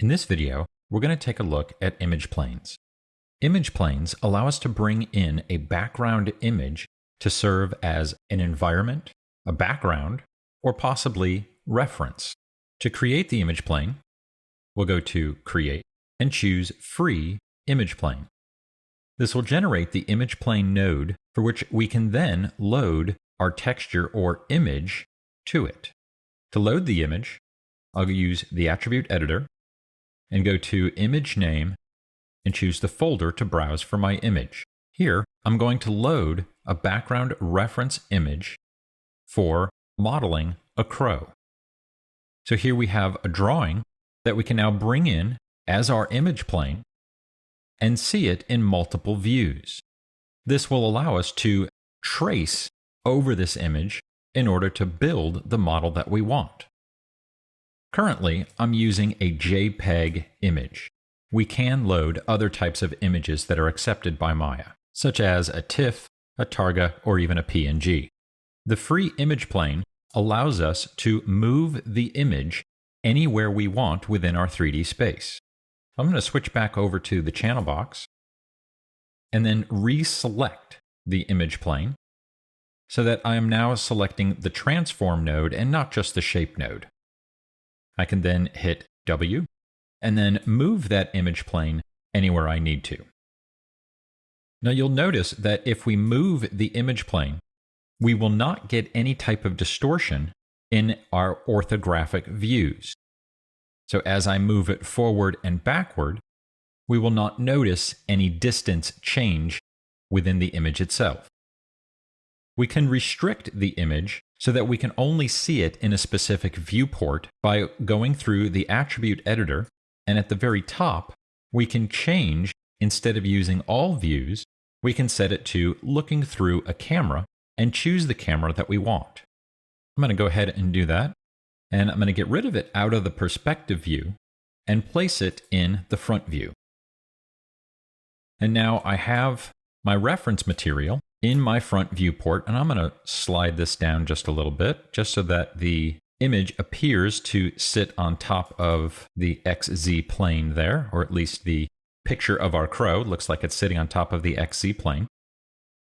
In this video, we're going to take a look at image planes. Image planes allow us to bring in a background image to serve as an environment, a background, or possibly reference. To create the image plane, we'll go to Create and choose Free Image Plane. This will generate the image plane node for which we can then load our texture or image to it. To load the image, I'll use the attribute editor and go to Image Name and choose the folder to browse for my image. Here, I'm going to load a background reference image for modeling a crow. So here we have a drawing that we can now bring in as our image plane and see it in multiple views. This will allow us to trace over this image in order to build the model that we want. Currently, I'm using a JPEG image. We can load other types of images that are accepted by Maya, such as a TIFF, a Targa, or even a PNG. The free image plane allows us to move the image anywhere we want within our 3D space. I'm going to switch back over to the channel box and then reselect the image plane so that I am now selecting the transform node and not just the shape node. I can then hit W and then move that image plane anywhere I need to. Now you'll notice that if we move the image plane, we will not get any type of distortion in our orthographic views. So as I move it forward and backward, we will not notice any distance change within the image itself. We can restrict the image so that we can only see it in a specific viewport by going through the attribute editor, and at the very top, we can change, instead of using all views, we can set it to looking through a camera and choose the camera that we want. I'm going to go ahead and do that, and I'm going to get rid of it out of the perspective view and place it in the front view. And now I have my reference material in my front viewport, and I'm going to slide this down just a little bit, just so that the image appears to sit on top of the XZ plane there, or at least the picture of our crow looks like it's sitting on top of the XZ plane.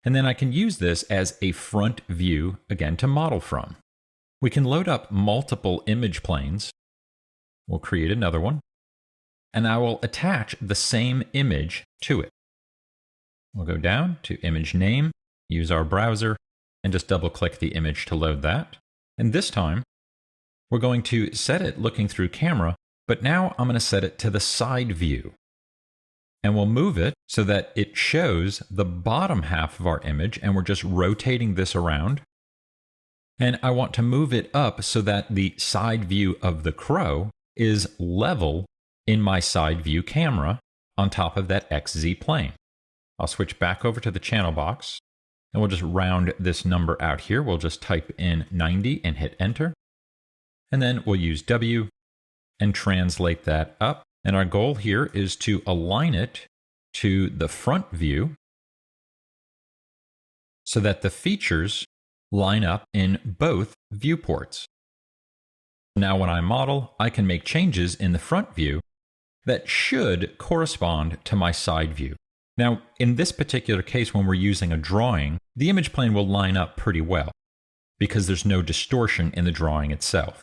And then I can use this as a front view, again, to model from. We can load up multiple image planes. We'll create another one, and I will attach the same image to it. We'll go down to Image Name, use our browser, and just double-click the image to load that. And this time, we're going to set it looking through camera, but now I'm going to set it to the side view. And we'll move it so that it shows the bottom half of our image, and we're just rotating this around. And I want to move it up so that the side view of the crow is level in my side view camera on top of that XZ plane. I'll switch back over to the channel box, and we'll just round this number out here. We'll just type in 90 and hit enter. And then we'll use W and translate that up. And our goal here is to align it to the front view so that the features line up in both viewports. Now when I model, I can make changes in the front view that should correspond to my side view. Now, in this particular case, when we're using a drawing, the image plane will line up pretty well because there's no distortion in the drawing itself.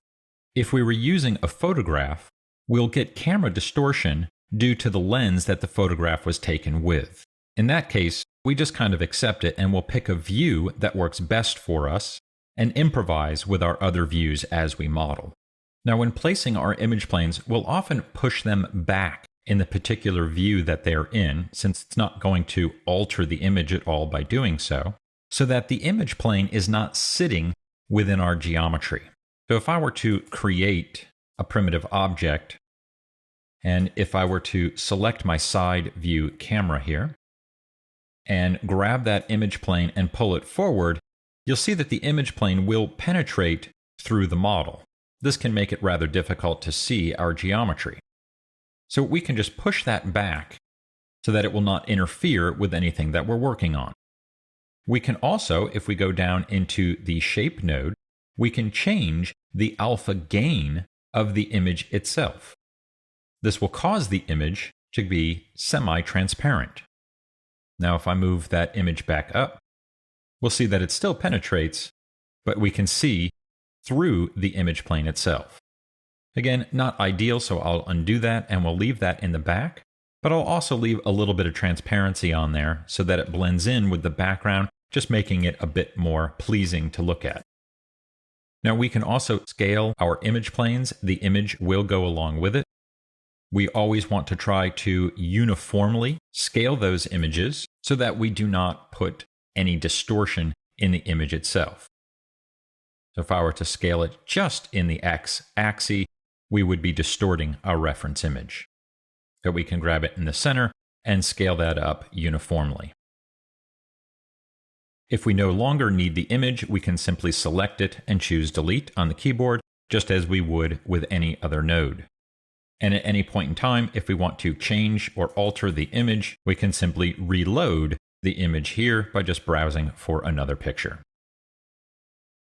If we were using a photograph, we'll get camera distortion due to the lens that the photograph was taken with. In that case, we just kind of accept it and we'll pick a view that works best for us and improvise with our other views as we model. Now, when placing our image planes, we'll often push them back in the particular view that they're in, since it's not going to alter the image at all by doing so that the image plane is not sitting within our geometry. So if I were to create a primitive object, and if I were to select my side view camera here, and grab that image plane and pull it forward, you'll see that the image plane will penetrate through the model. This can make it rather difficult to see our geometry. So we can just push that back so that it will not interfere with anything that we're working on. We can also, if we go down into the shape node, we can change the alpha gain of the image itself. This will cause the image to be semi-transparent. Now, if I move that image back up, we'll see that it still penetrates, but we can see through the image plane itself. Again, not ideal, so I'll undo that and we'll leave that in the back, but I'll also leave a little bit of transparency on there so that it blends in with the background, just making it a bit more pleasing to look at. Now we can also scale our image planes. The image will go along with it. We always want to try to uniformly scale those images so that we do not put any distortion in the image itself. So if I were to scale it just in the x-axis, we would be distorting our reference image. But we can grab it in the center and scale that up uniformly. If we no longer need the image, we can simply select it and choose Delete on the keyboard, just as we would with any other node. And at any point in time, if we want to change or alter the image, we can simply reload the image here by just browsing for another picture.